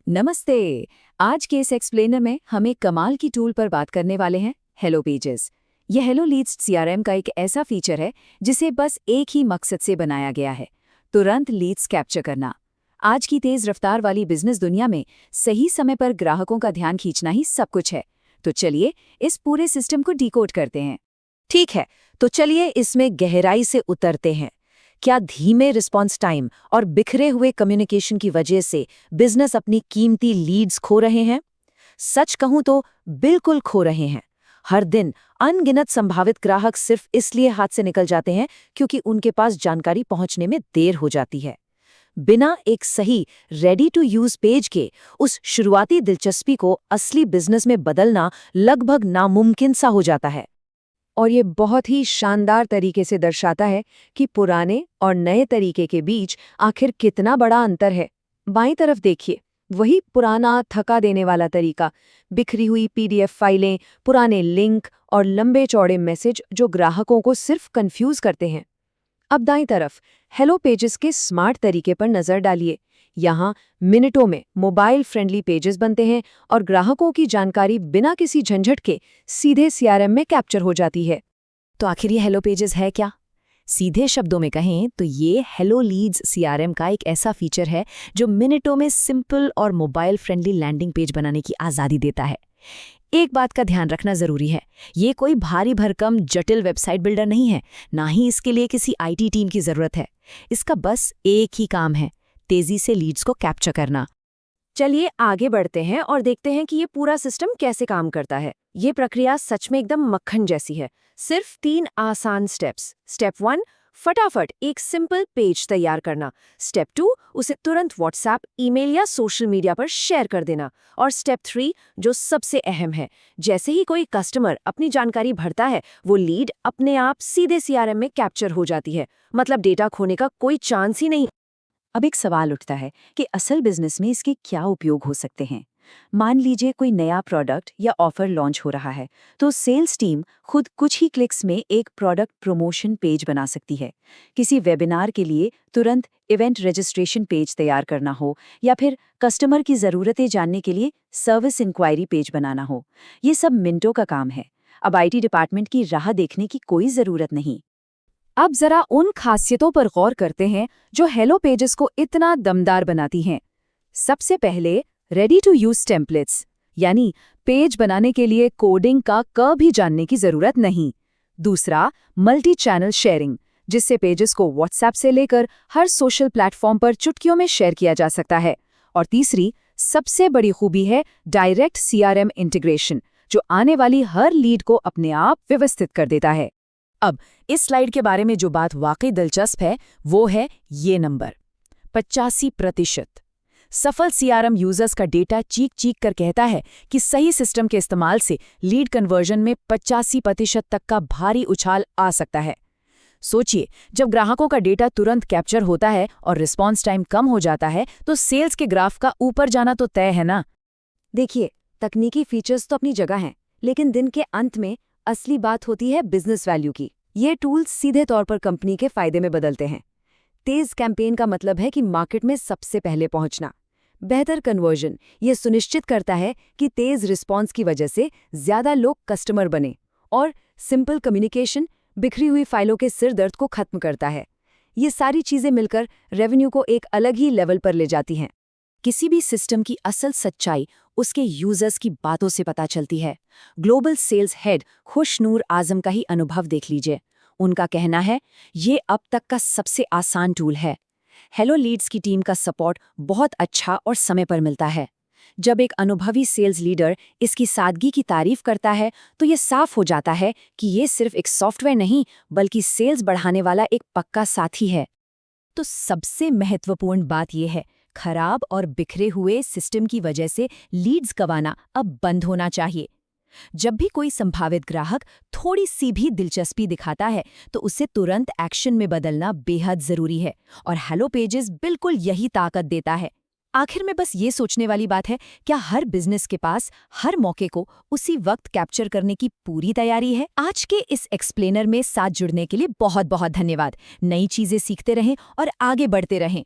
नमस्ते। आज के इस एक्सप्लेनर में हम एक कमाल की टूल पर बात करने वाले हैं, हेलो पेजेस। यह हेलो लीड्स सीआरएम का एक ऐसा फीचर है जिसे बस एक ही मकसद से बनाया गया है, तुरंत लीड्स कैप्चर करना। आज की तेज रफ्तार वाली बिजनेस दुनिया में सही समय पर ग्राहकों का ध्यान खींचना ही सब कुछ है। तो चलिए इस पूरे सिस्टम को डिकोड करते हैं। ठीक है, तो चलिए इसमें गहराई से उतरते हैं। क्या धीमे रिस्पॉन्स टाइम और बिखरे हुए कम्युनिकेशन की वजह से बिजनेस अपनी कीमती लीड्स खो रहे हैं? सच कहूं तो बिल्कुल खो रहे हैं। हर दिन अनगिनत संभावित ग्राहक सिर्फ इसलिए हाथ से निकल जाते हैं क्योंकि उनके पास जानकारी पहुंचने में देर हो जाती है। बिना एक सही रेडी टू यूज पेज के उस शुरुआती दिलचस्पी को असली बिजनेस में बदलना लगभग नामुमकिन सा हो जाता है। और ये बहुत ही शानदार तरीके से दर्शाता है कि पुराने और नए तरीके के बीच आखिर कितना बड़ा अंतर है। बाईं तरफ देखिए, वही पुराना थका देने वाला तरीका, बिखरी हुई पीडीएफ फाइलें, पुराने लिंक और लंबे चौड़े मैसेज जो ग्राहकों को सिर्फ कंफ्यूज करते हैं। अब दाईं तरफ हेलो पेजेस के स्मार्ट तरीके पर नजर डालिए। यहाँ मिनटों में मोबाइल फ्रेंडली पेजेस बनते हैं और ग्राहकों की जानकारी बिना किसी झंझट के सीधे सीआरएम में कैप्चर हो जाती है। तो आखिर ये हेलो पेजेस है क्या? सीधे शब्दों में कहें तो ये हेलो लीड्स सीआरएम का एक ऐसा फीचर है जो मिनटों में सिंपल और मोबाइल फ्रेंडली लैंडिंग पेज बनाने की आज़ादी देता है। एक बात का ध्यान रखना जरूरी है, ये कोई भारी भरकम जटिल वेबसाइट बिल्डर नहीं है, ना ही इसके लिए किसी आईटी टीम की जरूरत है। इसका बस एक ही काम है, तेजी से लीड्स को कैप्चर करना। चलिए आगे बढ़ते हैं और देखते हैं कि ये पूरा सिस्टम कैसे काम करता है। ये प्रक्रिया सच में एकदम मक्खन जैसी है। सिर्फ 3 आसान स्टेप्स। स्टेप 1, फटाफट एक सिंपल पेज तैयार करना। स्टेप 2, उसे तुरंत व्हाट्सएप, ईमेल या सोशल मीडिया पर शेयर कर देना। और स्टेप 3, जो सबसे अहम है, जैसे ही कोई कस्टमर अपनी जानकारी भरता है, वो लीड अपने आप सीधे सीआरएम में कैप्चर हो जाती है। मतलब डेटा खोने का कोई चांस ही नहीं। अब एक सवाल उठता है कि असल बिजनेस में इसके क्या उपयोग हो सकते हैं। मान लीजिए कोई नया प्रोडक्ट या ऑफर लॉन्च हो रहा है, तो सेल्स टीम खुद कुछ ही क्लिक्स में एक प्रोडक्ट प्रमोशन पेज बना सकती है। किसी वेबिनार के लिए तुरंत इवेंट रजिस्ट्रेशन पेज तैयार करना हो, या फिर कस्टमर की ज़रूरतें जानने के लिए सर्विस इंक्वायरी पेज बनाना हो, ये सब मिनटों का काम है। अब आईटी डिपार्टमेंट की राह देखने की कोई ज़रूरत नहीं। अब जरा उन खासियतों पर गौर करते हैं जो हेलो पेजेस को इतना दमदार बनाती हैं। सबसे पहले रेडी टू यूज टेम्पलेट्स, यानी पेज बनाने के लिए कोडिंग का क भी जानने की जरूरत नहीं। दूसरा, मल्टी चैनल शेयरिंग, जिससे पेजेस को व्हाट्सएप से लेकर हर सोशल प्लेटफॉर्म पर चुटकियों में शेयर किया जा सकता है। और तीसरी, सबसे बड़ी खूबी है डायरेक्ट सीआरएम इंटीग्रेशन, जो आने वाली हर लीड को अपने आप व्यवस्थित कर देता है। अब इस स्लाइड के बारे में जो बात वाकई दिलचस्प है वो है ये नंबर 85%। सफल सीआरएम यूजर्स का डेटा चीख चीख कर कहता है कि सही सिस्टम के इस्तेमाल से लीड कन्वर्जन में 85% तक का भारी उछाल आ सकता है। सोचिए, जब ग्राहकों का डेटा तुरंत कैप्चर होता है और रिस्पॉन्स टाइम कम हो जाता है तो सेल्स के ग्राफ का ऊपर जाना तो तय है ना। देखिए, तकनीकी फीचर्स तो अपनी जगह हैं, लेकिन दिन के अंत में असली बात होती है बिजनेस वैल्यू की। ये टूल्स सीधे तौर पर कंपनी के फायदे में बदलते हैं। तेज कैंपेन का मतलब है कि मार्केट में सबसे पहले पहुंचना। बेहतर कन्वर्जन ये सुनिश्चित करता है कि तेज रिस्पॉन्स की वजह से ज्यादा लोग कस्टमर बने। और सिंपल कम्युनिकेशन बिखरी हुई फाइलों के सिर दर्द को खत्म करता है। ये सारी चीजें मिलकर रेवेन्यू को एक अलग ही लेवल पर ले जाती हैं। किसी भी सिस्टम की असल सच्चाई उसके यूजर्स की बातों से पता चलती है। ग्लोबल सेल्स हेड खुशनूर आजम का ही अनुभव देख लीजिए। उनका कहना है, ये अब तक का सबसे आसान टूल है। हेलो लीड्स की टीम का सपोर्ट बहुत अच्छा और समय पर मिलता है। जब एक अनुभवी सेल्स लीडर इसकी सादगी की तारीफ करता है तो ये साफ हो जाता है कि ये सिर्फ एक सॉफ्टवेयर नहीं, बल्कि सेल्स बढ़ाने वाला एक पक्का साथी है। तो सबसे महत्वपूर्ण बात यह है, खराब और बिखरे हुए सिस्टम की वजह से लीड्स गंवाना अब बंद होना चाहिए। जब भी कोई संभावित ग्राहक थोड़ी सी भी दिलचस्पी दिखाता है तो उसे तुरंत एक्शन में बदलना बेहद जरूरी है, और हेलो पेजेस बिल्कुल यही ताकत देता है। आखिर में बस ये सोचने वाली बात है, क्या हर बिजनेस के पास हर मौके को उसी वक्त कैप्चर करने की पूरी तैयारी है? आज के इस एक्सप्लेनर में साथ जुड़ने के लिए बहुत बहुत धन्यवाद। नई चीजें सीखते रहें और आगे बढ़ते रहें।